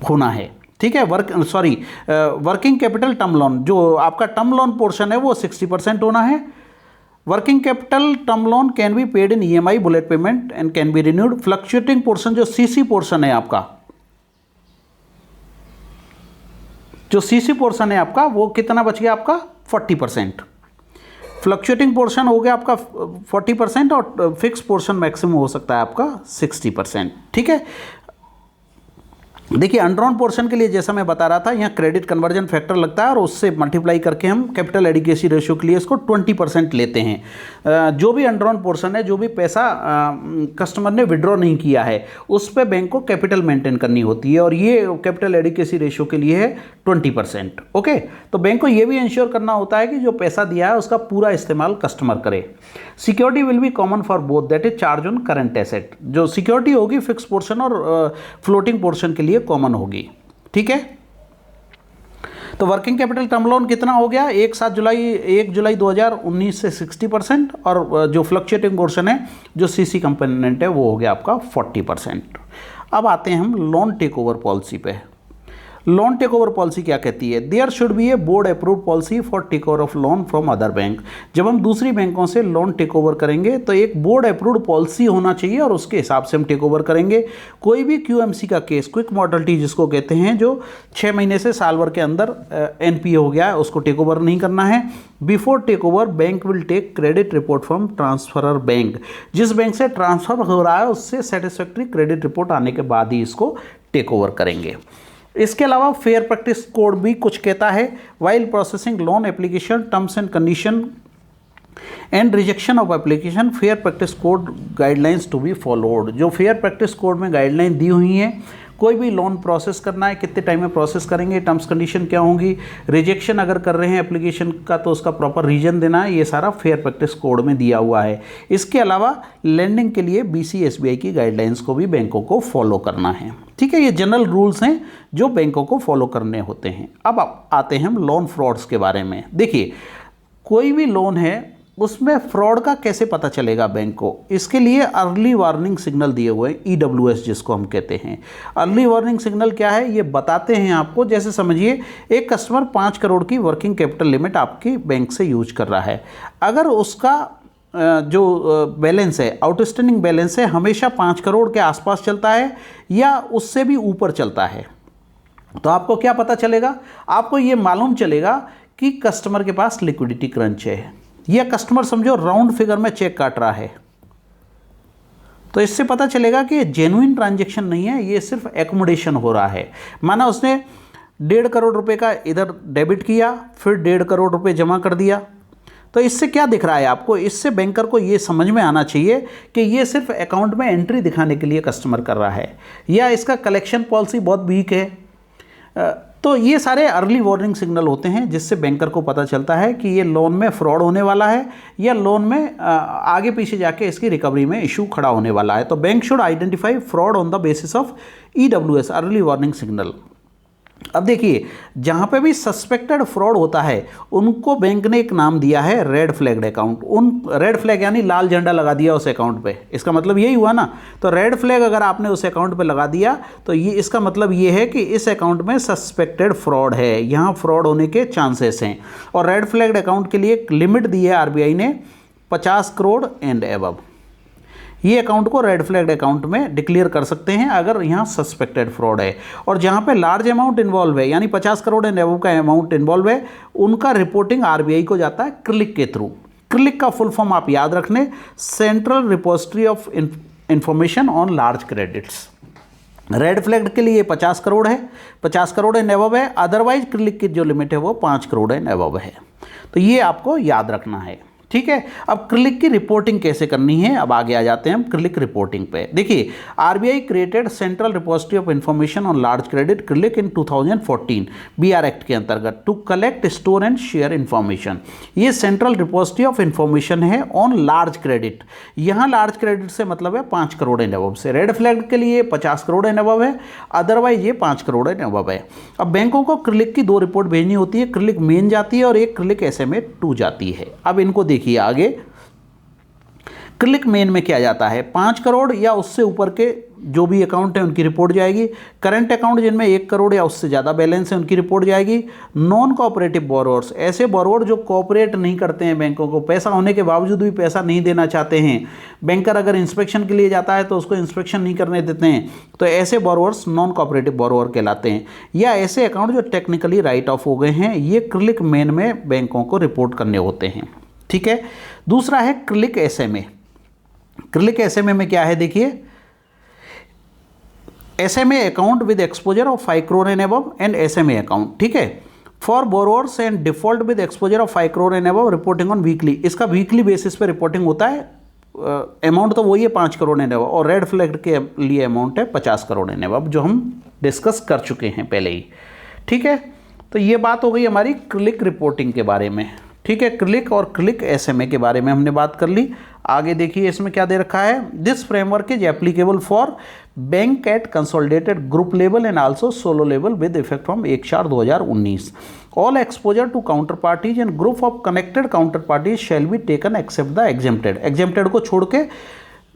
होना है। ठीक है, वर्किंग कैपिटल टर्म लोन, जो आपका टर्म लोन पोर्शन है वो 60% होना है। Working capital term loan can be paid in EMI bullet payment and can be renewed. Fluctuating portion जो CC पोर्शन है आपका, जो CC पोर्शन है आपका, वो कितना बच गया आपका 40%। फ्लक्चुएटिंग पोर्शन हो गया आपका 40% और फिक्स पोर्शन मैक्सिमम हो सकता है आपका 60%। ठीक है, देखिए अनड्रॉन पोर्शन के लिए जैसा मैं बता रहा था, यहाँ क्रेडिट कन्वर्जन फैक्टर लगता है और उससे मल्टीप्लाई करके हम कैपिटल एडिक्वेसी रेशियो के लिए इसको 20% लेते हैं। जो भी अनड्रॉन पोर्शन है, जो भी पैसा कस्टमर ने विड्रॉ नहीं किया है, उस पर बैंक को कैपिटल मेंटेन करनी होती है और ये कैपिटल एडिक्वेसी रेशियो के लिए है 20%। ओके, तो बैंक को ये भी इंश्योर करना होता है कि जो पैसा दिया है उसका पूरा इस्तेमाल कस्टमर करे। Security will be common for both, that is charge on current asset. जो सिक्योरिटी होगी फिक्स पोर्शन और फ्लोटिंग पोर्शन के लिए कॉमन होगी। ठीक है, तो वर्किंग कैपिटल टर्म लोन कितना हो गया, 1 जुलाई 2019 से 60% और जो फ्लक्चुएटिंग पोर्शन है, जो सीसी कंपोनेंट है, वो हो गया आपका 40%। अब आते हैं हम लोन टेक ओवर पॉलिसी पे। लोन टेक ओवर पॉलिसी क्या कहती है, there should be a board approved policy for take over of loan from other bank. जब हम दूसरी बैंकों से लोन टेक ओवर करेंगे तो एक बोर्ड अप्रूव्ड पॉलिसी होना चाहिए और उसके हिसाब से हम टेक ओवर करेंगे। कोई भी क्यूएमसी का केस, क्विक मॉडलिटी जिसको कहते हैं, जो 6 महीने से साल भर के अंदर एनपीए हो गया है, उसको टेक ओवर नहीं करना है। Before take over bank will take credit report from transferor bank. जिस बैंक से ट्रांसफर हो रहा है उससे सेटिस्फैक्ट्री क्रेडिट रिपोर्ट आने के बाद ही इसको टेक ओवर करेंगे। इसके अलावा फेयर प्रैक्टिस कोड भी कुछ कहता है, while processing loan application terms and condition and rejection of application fair practice code guidelines to be followed. जो फेयर प्रैक्टिस कोड में गाइडलाइन दी हुई हैं, कोई भी लोन प्रोसेस करना है कितने टाइम में प्रोसेस करेंगे, टर्म्स कंडीशन क्या होंगी, रिजेक्शन अगर कर रहे हैं एप्लीकेशन का तो उसका प्रॉपर रीजन देना है, ये सारा फेयर प्रैक्टिस कोड में दिया हुआ है। इसके अलावा लेंडिंग के लिए BCSBI की गाइडलाइंस को भी बैंकों को फॉलो करना है। ठीक है, ये जनरल रूल्स हैं जो बैंकों को फॉलो करने होते हैं। अब आते हैं हम लोन फ्रॉड्स के बारे में। देखिए कोई भी लोन है उसमें फ्रॉड का कैसे पता चलेगा बैंक को, इसके लिए अर्ली वार्निंग सिग्नल दिए हुए हैं, EWS जिसको हम कहते हैं। अर्ली वार्निंग सिग्नल क्या है, ये बताते हैं आपको। जैसे समझिए एक कस्टमर 5 करोड़ की वर्किंग कैपिटल लिमिट आपकी बैंक से यूज कर रहा है, अगर उसका जो बैलेंस है, आउटस्टैंडिंग बैलेंस है, हमेशा 5 करोड़ के आसपास चलता है या उससे भी ऊपर चलता है, तो आपको क्या पता चलेगा, आपको ये मालूम चलेगा कि कस्टमर के पास लिक्विडिटी क्रंच है, या कस्टमर समझो राउंड फिगर में चेक काट रहा है। तो इससे पता चलेगा कि जेन्युइन ट्रांजैक्शन नहीं है, ये सिर्फ एकोमोडेशन हो रहा है। माना उसने 1.5 करोड़ रुपए का इधर डेबिट किया, फिर 1.5 करोड़ रुपए जमा कर दिया। तो इससे क्या दिख रहा है आपको, इससे बैंकर को ये समझ में आना चाहिए कि ये सिर्फ अकाउंट में एंट्री दिखाने के लिए कस्टमर कर रहा है, या इसका कलेक्शन पॉलिसी बहुत वीक है। तो ये सारे अर्ली वार्निंग सिग्नल होते हैं जिससे बैंकर को पता चलता है कि ये लोन में फ्रॉड होने वाला है या लोन में आगे पीछे जाके इसकी रिकवरी में इशू खड़ा होने वाला है। तो bank should identify fraud on the basis of EWS, early warning signal. अब देखिए जहाँ पे भी सस्पेक्टेड फ्रॉड होता है उनको बैंक ने एक नाम दिया है रेड फ्लैग्ड अकाउंट। उन रेड फ्लैग यानी लाल झंडा लगा दिया उस अकाउंट पे, इसका मतलब यही हुआ ना। तो रेड फ्लैग अगर आपने उस अकाउंट पे लगा दिया तो ये इसका मतलब ये है कि इस अकाउंट में सस्पेक्टेड फ्रॉड है, यहाँ फ्रॉड होने के चांसेस हैं। और रेड फ्लैग्ड अकाउंट के लिए एक लिमिट दी है RBI ने 50 करोड़ एंड एबव। ये अकाउंट को रेड फ्लैग्ड अकाउंट में डिक्लेयर कर सकते हैं अगर यहाँ सस्पेक्टेड फ्रॉड है। और जहाँ पे लार्ज अमाउंट इन्वॉल्व है यानी 50 करोड़ एंड अबव का अमाउंट इन्वॉल्व है, उनका रिपोर्टिंग RBI को जाता है क्लिक के थ्रू। क्लिक का फुल फॉर्म आप याद रखने, central repository of information on large credits. Red flagged के लिए 50 करोड़ है, 50 करोड़ एंड अबव है, अदरवाइज क्लिक की जो लिमिट है वो 5 करोड़ एंड अबव है। तो ये आपको याद रखना है, ठीक है। अब क्लिक की रिपोर्टिंग कैसे करनी है, अब आगे आ जाते हैं हम क्लिक रिपोर्टिंग पे। देखिए RBI created central repository of information on large credit click in 2014 BR act के अंतर्गत to collect, store and share information. ये सेंट्रल रिपोजिटरी ऑफ इंफॉर्मेशन है ऑन लार्ज क्रेडिट। यहाँ लार्ज क्रेडिट से मतलब है 5 करोड़ एंड अबव से, रेड फ्लैग के लिए 50 करोड़ एंड अबव है, अदरवाइज ये 5 करोड़ एंड अबव है। अब बैंकों को क्लिक की 2 रिपोर्ट भेजनी होती है, क्लिक मेन जाती है और एक क्लिक SMA 2 जाती है। अब इनको देखिए आगे, क्लिक मेन में क्या जाता है, 5 करोड़ या उससे ऊपर के जो भी अकाउंट है उनकी रिपोर्ट जाएगी। करंट अकाउंट जिनमें 1 करोड़ या उससे ज़्यादा बैलेंस है उनकी रिपोर्ट जाएगी। नॉन कोऑपरेटिव बोरोअर्स, ऐसे बोरोअर जो कोऑपरेट नहीं करते हैं बैंकों को, पैसा होने के बावजूद भी पैसा नहीं देना चाहते हैं, बैंकर अगर इंस्पेक्शन के लिए जाता है तो उसको इंस्पेक्शन नहीं करने देते हैं, तो ऐसे बोरोअर्स नॉन कोऑपरेटिव बोरोअर कहलाते हैं। या ऐसे अकाउंट जो टेक्निकली राइट ऑफ हो गए हैं, ये क्लिक मेन में बैंकों को रिपोर्ट करने होते हैं, ठीक है। दूसरा है क्लिक SMA। क्लिक SMA में क्या है देखिए, SMA account with exposure of 5 crore and above and SMA account, ठीक है। For borrowers and default with exposure of 5 crore and above reporting on weekly, इसका वीकली बेसिस पे रिपोर्टिंग होता है। अमाउंट तो वही है 5 करोड़ एंड अबव, और रेड फ्लैग के लिए अमाउंट है 50 करोड़ एंड अबव, जो हम डिस्कस कर चुके हैं पहले ही, ठीक है। तो ये बात हो गई हमारी क्लिक रिपोर्टिंग के बारे में, ठीक है। क्लिक और क्लिक SMA के बारे में हमने बात कर ली। आगे देखिए इसमें क्या दे रखा है, this framework is applicable for bank at consolidated group level and also solo level with effect from 1/4/2019। All exposure to counter parties and group of connected counter parties shall be taken except the exempted, exempted को छोड़ के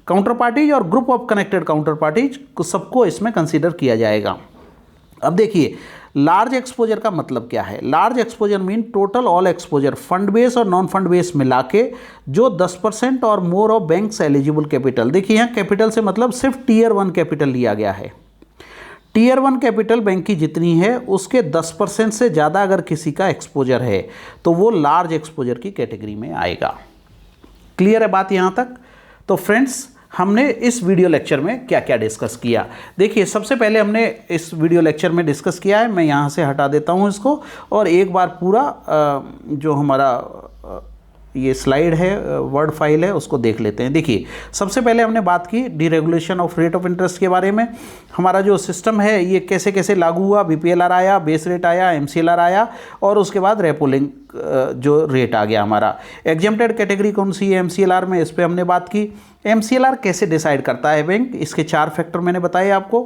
counter parties और group of connected counter parties को सबको इसमें consider किया जाएगा। अब देखिए लार्ज एक्सपोजर का मतलब क्या है। Large exposure mean total all exposure fund base और नॉन फंड बेस मिला के जो 10% और more of banks eligible capital, देखिए यहाँ कैपिटल से मतलब सिर्फ टीयर 1 कैपिटल लिया गया है। टीयर 1 कैपिटल बैंक की जितनी है उसके 10% से ज़्यादा अगर किसी का एक्सपोजर है तो वो लार्ज एक्सपोजर की कैटेगरी में आएगा। क्लियर है बात यहाँ तक। तो फ्रेंड्स हमने इस वीडियो लेक्चर में क्या क्या डिस्कस किया, देखिए सबसे पहले हमने इस वीडियो लेक्चर में डिस्कस किया है, मैं यहाँ से हटा देता हूँ इसको और एक बार पूरा जो हमारा ये स्लाइड है, वर्ड फाइल है, उसको देख लेते हैं। देखिए सबसे पहले हमने बात की deregulation of rate of interest के बारे में। हमारा जो सिस्टम है ये कैसे कैसे लागू हुआ, BPLR आया, बेस रेट आया, MCLR आया और उसके बाद रेपो लिंक जो रेट आ गया हमारा। एग्जेम्प्टेड कैटेगरी कौन सी है MCLR में, इस पर हमने बात की। MCLR कैसे डिसाइड करता है बैंक, इसके 4 फैक्टर मैंने बताए आपको।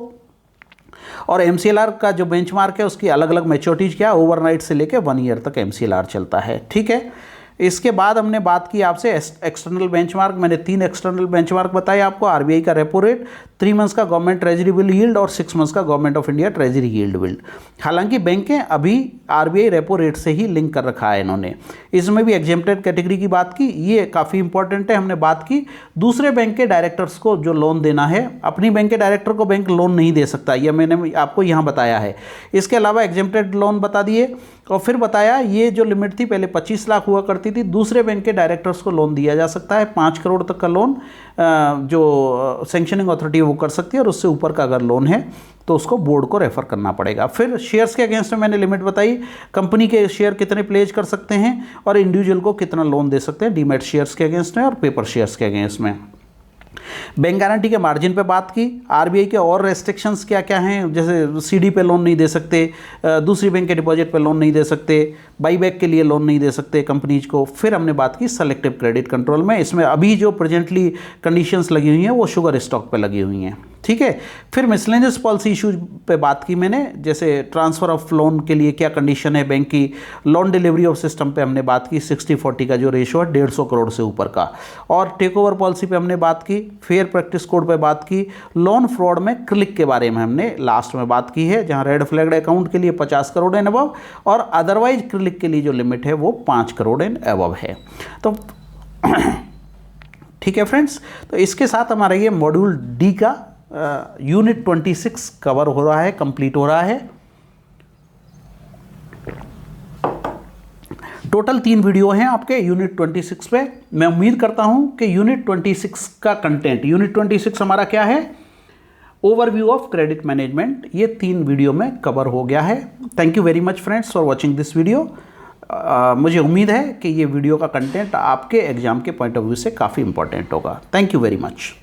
और MCLR का जो बेंचमार्क है उसकी अलग अलग मैच्योरिटीज क्या, ओवरनाइट से लेकर 1 ईयर तक MCLR चलता है, ठीक है। इसके बाद हमने बात की आपसे एक्सटर्नल बेंचमार्क, मैंने 3 एक्सटर्नल बेंचमार्क बताए आपको। RBI का रेपो रेट, 3 मंथ्स का गवर्नमेंट ट्रेजरी बिल यील्ड और 6 मंथ्स का government of India treasury yield bill. हालांकि बैंकें अभी RBI रेपो रेट से ही लिंक कर रखा है इन्होंने। इसमें भी एग्जेम्प्टेड कैटेगरी की बात की, ये काफ़ी इंपॉर्टेंट है। हमने बात की दूसरे बैंक के डायरेक्टर्स को जो लोन देना है, अपनी बैंक के डायरेक्टर को बैंक लोन नहीं दे सकता, यह मैंने आपको यहाँ बताया है। इसके अलावा एग्जेम्प्टेड लोन बता दिए और फिर बताया ये जो लिमिट थी पहले 25 लाख हुआ करती थी, दूसरे बैंक के डायरेक्टर्स को लोन दिया जा सकता है। 5 करोड़ तक का लोन जो सैंक्शनिंग अथॉरिटी वो कर सकती है और उससे ऊपर का अगर लोन है तो उसको बोर्ड को रेफर करना पड़ेगा। फिर शेयर्स के अगेंस्ट में मैंने लिमिट बताई, कंपनी के शेयर कितने प्लेज कर सकते हैं और इंडिविजुअल को कितना लोन दे सकते हैं, डीमैट शेयर्स के अगेंस्ट में और पेपर शेयर्स के अगेंस्ट में। बैंक गारंटी के मार्जिन पे बात की। RBI के और रेस्ट्रिक्शंस क्या क्या हैं, जैसे CD पे लोन नहीं दे सकते, दूसरी बैंक के डिपॉजिट पे लोन नहीं दे सकते, बाईबैक के लिए लोन नहीं दे सकते कंपनीज को। फिर हमने बात की सेलेक्टिव क्रेडिट कंट्रोल में, इसमें अभी जो प्रेजेंटली कंडीशंस लगी हुई हैं वो शुगर स्टॉक पे लगी हुई हैं, ठीक है। फिर मिसलेनियस पॉलिसी इशूज पे बात की मैंने, जैसे ट्रांसफ़र ऑफ लोन के लिए क्या कंडीशन है बैंक की, लोन डिलीवरी ऑफ सिस्टम पे हमने बात की, 60-40 का जो रेशो है 150 करोड़ से ऊपर का, और टेक ओवर पॉलिसी पे हमने बात की। फेयर प्रैक्टिस कोड पे बात की। लोन फ्रॉड में क्लिक के बारे में हमने लास्ट में बात की है, जहां रेड फ्लैग्ड अकाउंट के लिए 50 करोड़ एंड अबव और अदरवाइज क्लिक के लिए जो लिमिट है वो 5 करोड़ एंड अबव है। तो ठीक है फ्रेंड्स, तो इसके साथ हमारा ये मॉड्यूल D का यूनिट 26 कवर हो रहा है, कंप्लीट हो रहा है। टोटल 3 वीडियो हैं आपके यूनिट 26 पे। मैं उम्मीद करता हूं कि यूनिट 26 का कंटेंट, यूनिट 26 हमारा क्या है, ओवरव्यू ऑफ क्रेडिट मैनेजमेंट, ये 3 वीडियो में कवर हो गया है। Thank you very much friends for watching this video. मुझे उम्मीद है कि ये वीडियो का कंटेंट आपके एग्जाम के पॉइंट ऑफ व्यू से काफ़ी इंपॉर्टेंट होगा। Thank you very much.